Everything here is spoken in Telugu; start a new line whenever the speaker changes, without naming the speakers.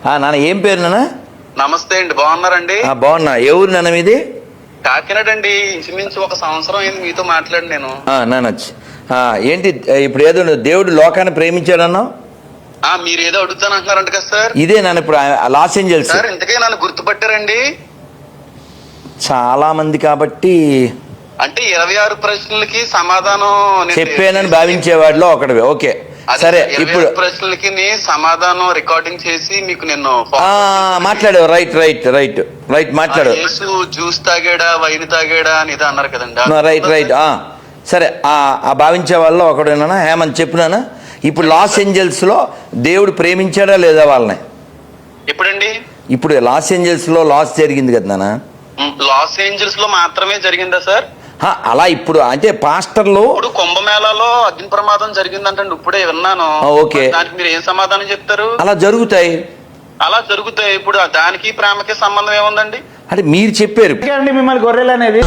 నాన్న ఏం పేరు నాన్న?
నమస్తే అండి, బాగున్నారండి?
బాగున్నా. ఏ ఊరు నాన్న మీది?
కాకినాడ అండి. ఇంచుమించు 1 సంవత్సరం అయింది మీతో మాట్లాడి నేను.
నాన్న ఏంటి ఇప్పుడు ఏదో దేవుడు లోకాన్ని ప్రేమించాడన్నావు?
మీరు ఏదో అడుగుతాను అంటున్నారంట కదా సార్.
ఇదే నన్ను ఇప్పుడు లాస్ ఏంజల్స్
సార్. ఇంతకే నన్ను గుర్తుపట్టారండి?
చాలా మంది కాబట్టి
అంటే 26 ప్రశ్నలకి సమాధానం
చెప్పానని భావించేవాడిలో ఒకటి. ఓకే సరే, ఇప్పుడు
ప్రశ్నలకి సమాధానం రికార్డింగ్ చేసి మీకు నేను
మాట్లాడావు. రైట్ రైట్ రైట్ రైట్ మాట్లాడు.
జ్యూస్ తాగాడా వైన్ తాగాడా అని ఏదో అన్నారు కదండి.
రైట్ రైట్ సరే, ఆ భావించే వాళ్ళలో ఒకడేనా హేమంత్ చెప్పునానా? ఇప్పుడు లాస్ ఏంజల్స్ లో దేవుడు ప్రేమించాడా లేదా వాళ్ళని?
ఎప్పుడండి?
ఇప్పుడు లాస్ ఏంజల్స్ లో లాస్ జరిగింది కదా నాన్న.
లాస్ ఏంజల్స్ లో మాత్రమే జరిగిందా సార్?
అలా ఇప్పుడు అంటే పాస్టర్లు
ఇప్పుడు కుంభమేళాలో అగ్ని ప్రమాదం జరిగిందంటే ఇప్పుడే విన్నాను.
ఓకే,
దానికి మీరు ఏం సమాధానం చెప్తారు?
అలా జరుగుతాయి.
ఇప్పుడు దానికి ప్రేమకి సంబంధం ఏముందండి?
అంటే మీరు చెప్పారు
మిమ్మల్ని గొర్రెలు అనేది